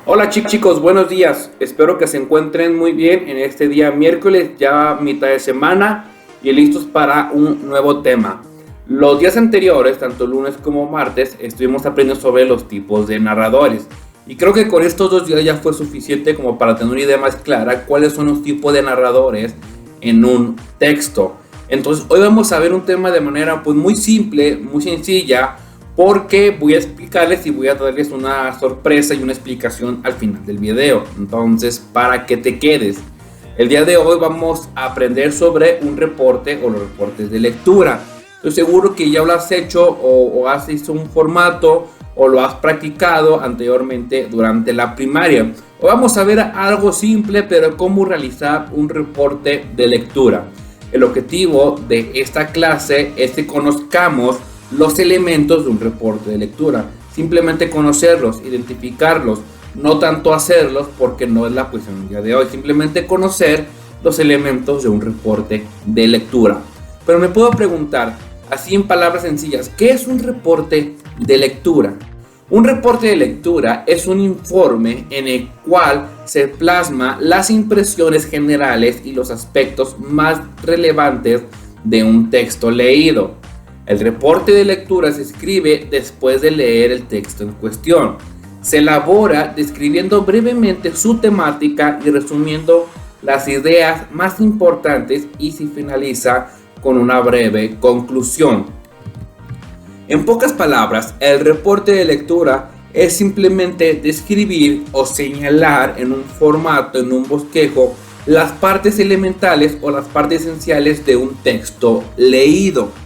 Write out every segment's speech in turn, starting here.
Hola chicos, buenos días. Espero que se encuentren muy bien en este día miércoles, ya mitad de semana y listos para un nuevo tema. Los días anteriores, tanto lunes como martes, estuvimos aprendiendo sobre los tipos de narradores. Y creo que con estos 2 días ya fue suficiente como para tener una idea más clara cuáles son los tipos de narradores en un texto. Entonces hoy vamos a ver un tema de manera pues muy simple, muy sencilla, porque voy a explicarles y voy a darles una sorpresa y una explicación al final del video. Entonces, para que te quedes, el día de hoy vamos a aprender sobre un reporte o los reportes de lectura. Estoy seguro que ya lo has hecho o has hecho un formato o lo has practicado anteriormente durante la primaria. Hoy vamos a ver algo simple, pero cómo realizar un reporte de lectura. El objetivo de esta clase es que conozcamos los elementos de un reporte de lectura. Simplemente conocerlos, identificarlos, no tanto hacerlos porque no es la cuestión del día de hoy. Simplemente conocer los elementos de un reporte de lectura. Pero me puedo preguntar, así en palabras sencillas, ¿qué es un reporte de lectura? Un reporte de lectura es un informe en el cual se plasma las impresiones generales y los aspectos más relevantes de un texto leído. El reporte de lectura se escribe después de leer el texto en cuestión. Se elabora describiendo brevemente su temática y resumiendo las ideas más importantes y se finaliza con una breve conclusión. En pocas palabras, el reporte de lectura es simplemente describir o señalar en un formato, en un bosquejo, las partes elementales o las partes esenciales de un texto leído.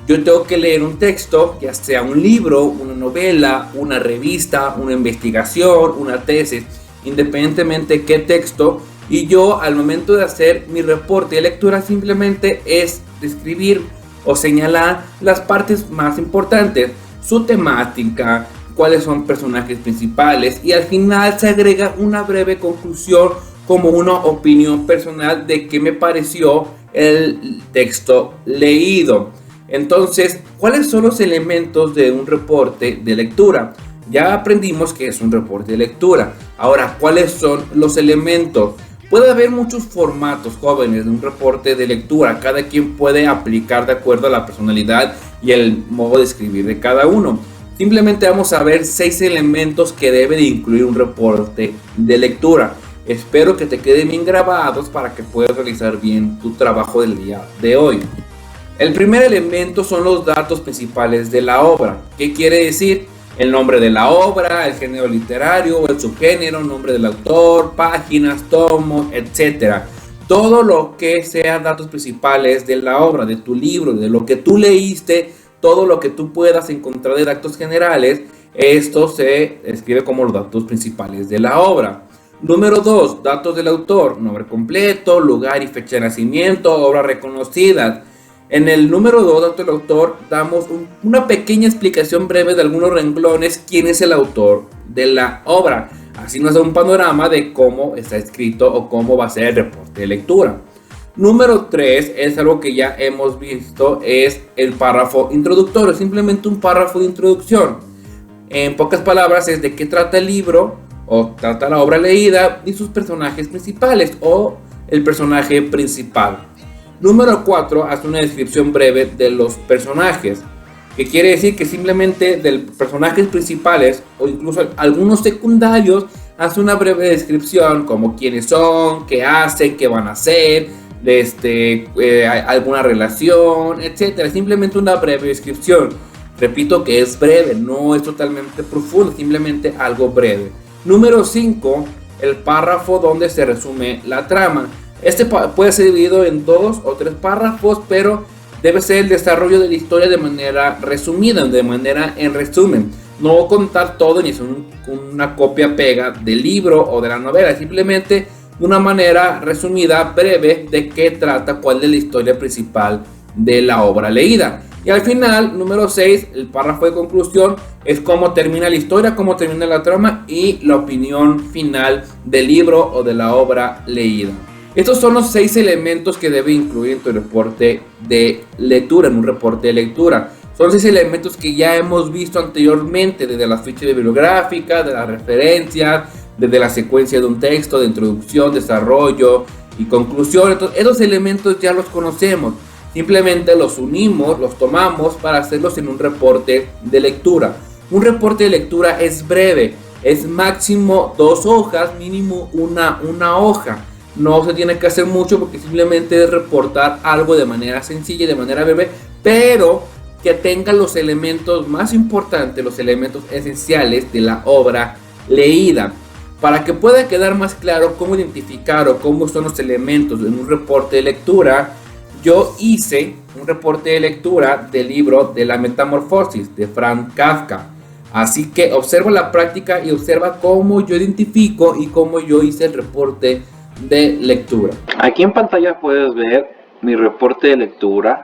Yo tengo que leer un texto, ya sea un libro, una novela, una revista, una investigación, una tesis, independientemente de qué texto, y yo al momento de hacer mi reporte de lectura simplemente es describir o señalar las partes más importantes, su temática, cuáles son personajes principales, y al final se agrega una breve conclusión como una opinión personal de qué me pareció el texto leído. Entonces, ¿cuáles son los elementos de un reporte de lectura? Ya aprendimos que es un reporte de lectura. Ahora, ¿cuáles son los elementos? Puede haber muchos formatos, jóvenes, de un reporte de lectura. Cada quien puede aplicar de acuerdo a la personalidad y el modo de escribir de cada uno. Simplemente vamos a ver 6 elementos que debe de incluir un reporte de lectura. Espero que te queden bien grabados para que puedas realizar bien tu trabajo del día de hoy. El primer elemento son los datos principales de la obra. ¿Qué quiere decir? El nombre de la obra, el género literario, el subgénero, el nombre del autor, páginas, tomos, etc. Todo lo que sea datos principales de la obra, de tu libro, de lo que tú leíste, todo lo que tú puedas encontrar de datos generales, esto se escribe como los datos principales de la obra. Número 2, datos del autor, nombre completo, lugar y fecha de nacimiento, obras reconocidas. En el número 2, datos del autor, damos una pequeña explicación breve de algunos renglones, quién es el autor de la obra. Así nos da un panorama de cómo está escrito o cómo va a ser el reporte de lectura. Número 3 es algo que ya hemos visto, es el párrafo introductorio, simplemente un párrafo de introducción. En pocas palabras es de qué trata el libro o trata la obra leída y sus personajes principales o el personaje principal. Número 4 hace una descripción breve de los personajes, que quiere decir que simplemente de los personajes principales o incluso algunos secundarios hace una breve descripción como quiénes son, qué hacen, qué van a hacer, alguna relación, etc. Simplemente una breve descripción. Repito que es breve, no es totalmente profundo, simplemente algo breve. Número 5, el párrafo donde se resume la trama. Este puede ser dividido en 2 o 3 párrafos, pero debe ser el desarrollo de la historia de manera resumida, de manera en resumen. No contar todo ni hacer una copia-pega del libro o de la novela, simplemente de una manera resumida, breve, de qué trata, cuál es la historia principal de la obra leída. Y al final, número 6, el párrafo de conclusión es cómo termina la historia, cómo termina la trama y la opinión final del libro o de la obra leída. Estos son los 6 elementos que debe incluir en tu reporte de lectura, en un reporte de lectura. Son 6 elementos que ya hemos visto anteriormente, desde las fichas bibliográficas, de las referencias, desde la secuencia de un texto, de introducción, desarrollo y conclusión. Entonces, esos elementos ya los conocemos, simplemente los unimos, los tomamos para hacerlos en un reporte de lectura. Un reporte de lectura es breve, es máximo 2 hojas, mínimo una hoja. No se tiene que hacer mucho porque simplemente es reportar algo de manera sencilla y de manera breve, pero que tenga los elementos más importantes, los elementos esenciales de la obra leída. Para que pueda quedar más claro cómo identificar o cómo son los elementos en un reporte de lectura, yo hice un reporte de lectura del libro de la Metamorfosis de Franz Kafka. Así que observa la práctica y observa cómo yo identifico y cómo yo hice el reporte de lectura. Aquí en pantalla puedes ver mi reporte de lectura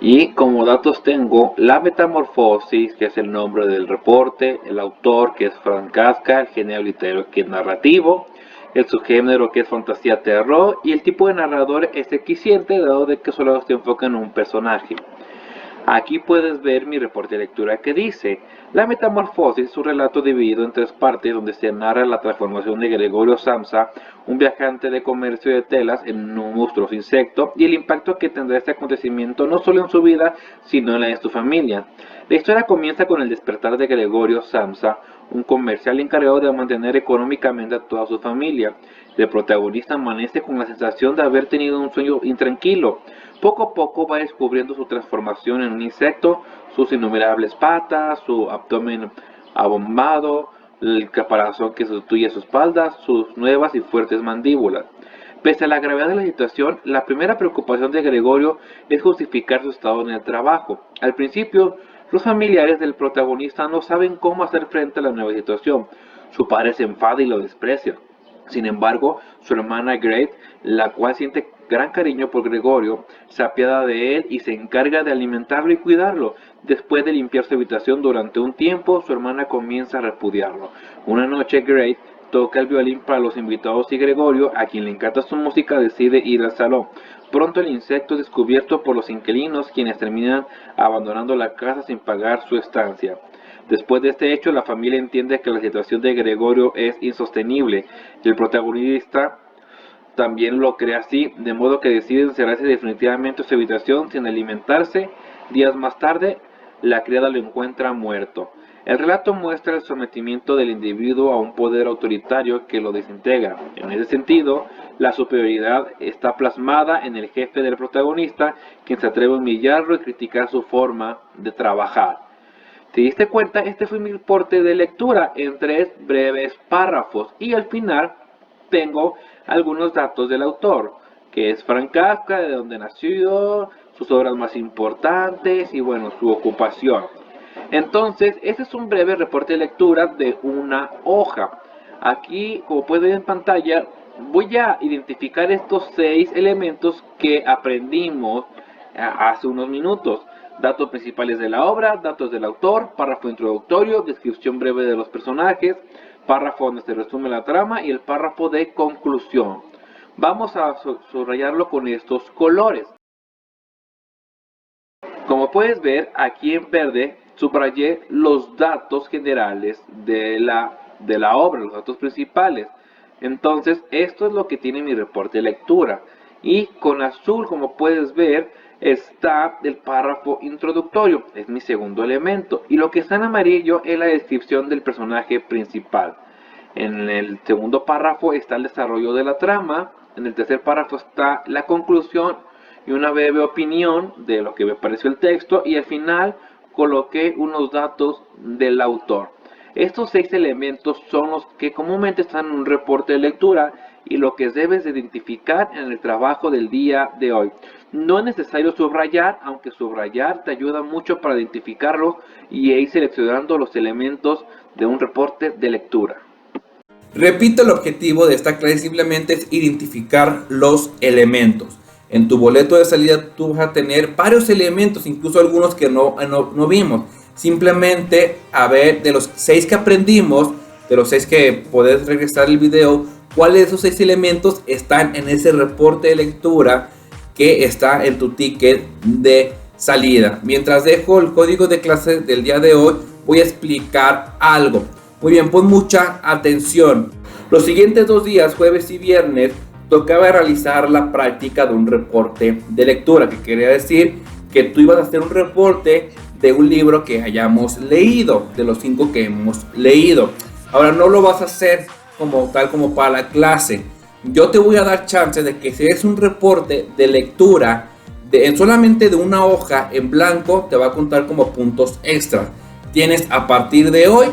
y como datos tengo la Metamorfosis, que es el nombre del reporte, el autor, que es Franz Kafka, el género literario, que es narrativo, el subgénero, que es fantasía terror, y el tipo de narrador es equisciente, dado de que solo se enfoca en un personaje. Aquí puedes ver mi reporte de lectura que dice: La Metamorfosis es un relato dividido en 3 partes donde se narra la transformación de Gregorio Samsa, un viajante de comercio de telas, en un monstruoso insecto, y el impacto que tendrá este acontecimiento no solo en su vida, sino en la de su familia. La historia comienza con el despertar de Gregorio Samsa, un comercial encargado de mantener económicamente a toda su familia. El protagonista amanece con la sensación de haber tenido un sueño intranquilo. Poco a poco va descubriendo su transformación en un insecto, sus innumerables patas, su abdomen abombado, el caparazón que sustituye su espalda, sus nuevas y fuertes mandíbulas. Pese a la gravedad de la situación, la primera preocupación de Gregorio es justificar su estado en el trabajo. Al principio, los familiares del protagonista no saben cómo hacer frente a la nueva situación. Su padre se enfada y lo desprecia. Sin embargo, su hermana Grace, la cual siente gran cariño por Gregorio, se apiada de él y se encarga de alimentarlo y cuidarlo. Después de limpiar su habitación durante un tiempo, su hermana comienza a repudiarlo. Una noche, Grace toca el violín para los invitados y Gregorio, a quien le encanta su música, decide ir al salón. Pronto el insecto es descubierto por los inquilinos, quienes terminan abandonando la casa sin pagar su estancia. Después de este hecho, la familia entiende que la situación de Gregorio es insostenible y el protagonista también lo cree así, de modo que decide encerrarse definitivamente en su habitación sin alimentarse. Días más tarde, la criada lo encuentra muerto. El relato muestra el sometimiento del individuo a un poder autoritario que lo desintegra. En ese sentido, la superioridad está plasmada en el jefe del protagonista, quien se atreve a humillarlo y criticar su forma de trabajar. ¿Te diste cuenta? Este fue mi reporte de lectura en 3 breves párrafos y al final tengo algunos datos del autor, que es Franz Kafka, de donde nació, sus obras más importantes y bueno, su ocupación. Entonces, este es un breve reporte de lectura de una hoja. Aquí, como pueden ver en pantalla, voy a identificar estos 6 elementos que aprendimos hace unos minutos. Datos principales de la obra, datos del autor, párrafo introductorio, descripción breve de los personajes, párrafo donde se resume la trama y el párrafo de conclusión. Vamos a subrayarlo con estos colores. Como puedes ver, aquí en verde subrayé los datos generales de la obra, los datos principales. Entonces, esto es lo que tiene mi reporte de lectura. Y con azul, como puedes ver, está el párrafo introductorio, es mi segundo elemento. Y lo que está en amarillo es la descripción del personaje principal. En el segundo párrafo está el desarrollo de la trama. En el tercer párrafo está la conclusión y una breve opinión de lo que me pareció el texto. Y al final coloqué unos datos del autor. Estos 6 elementos son los que comúnmente están en un reporte de lectura y lo que debes de identificar en el trabajo del día de hoy. No es necesario subrayar, aunque subrayar te ayuda mucho para identificarlo y ir seleccionando los elementos de un reporte de lectura. Repito, el objetivo de esta clase simplemente es identificar los elementos. En tu boleto de salida tú vas a tener varios elementos, incluso algunos que no vimos. Simplemente a ver de los 6 que aprendimos, de los 6 que puedes regresar el video, cuáles de esos 6 elementos están en ese reporte de lectura que está en tu ticket de salida. Mientras dejo el código de clase del día de hoy, voy a explicar algo. Muy bien, pon mucha atención. Los siguientes 2 días, jueves y viernes, tocaba realizar la práctica de un reporte de lectura, que quería decir que tú ibas a hacer un reporte de un libro que hayamos leído, de los 5 que hemos leído. Ahora no lo vas a hacer como tal como para la clase. Yo te voy a dar chance de que si es un reporte de lectura solamente de una hoja en blanco, te va a contar como puntos extras. Tienes a partir de hoy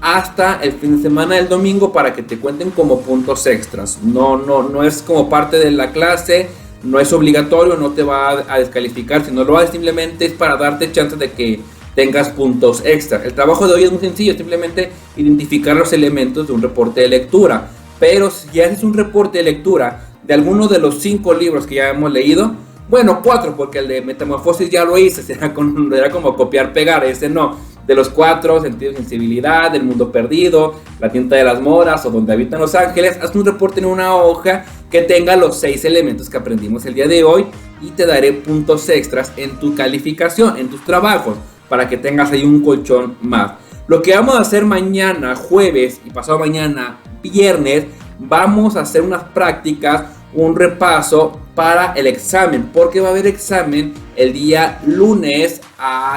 hasta el fin de semana del domingo para que te cuenten como puntos extras. No es como parte de la clase, no es obligatorio, no te va a descalificar. Si no lo haces, simplemente es para darte chance de que tengas puntos extras. El trabajo de hoy es muy sencillo, simplemente identificar los elementos de un reporte de lectura. Pero si haces un reporte de lectura de alguno de los 5 libros que ya hemos leído, bueno, 4, porque el de Metamorfosis ya lo hice, era como copiar-pegar, ese no. De los 4, Sentido y Sensibilidad, El Mundo Perdido, La Tinta de las Moras o Donde Habitan los Ángeles, haz un reporte en una hoja que tenga los 6 elementos que aprendimos el día de hoy y te daré puntos extras en tu calificación, en tus trabajos, para que tengas ahí un colchón más. Lo que vamos a hacer mañana, jueves, y pasado mañana, viernes, vamos a hacer unas prácticas, un repaso para el examen, porque va a haber examen el día lunes,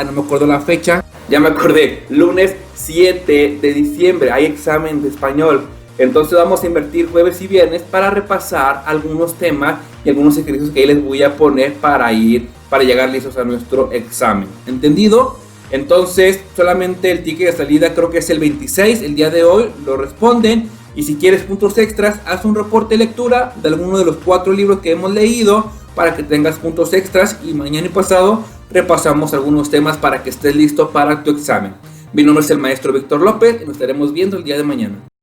no me acuerdo la fecha, ya me acordé, lunes 7 de diciembre, hay examen de español. Entonces vamos a invertir jueves y viernes para repasar algunos temas y algunos ejercicios que ahí les voy a poner para llegar listos a nuestro examen. ¿Entendido? Entonces solamente el ticket de salida creo que es el 26, el día de hoy lo responden. Y si quieres puntos extras, haz un reporte de lectura de alguno de los 4 libros que hemos leído para que tengas puntos extras. Y mañana y pasado repasamos algunos temas para que estés listo para tu examen. Mi nombre es el maestro Víctor López y nos estaremos viendo el día de mañana.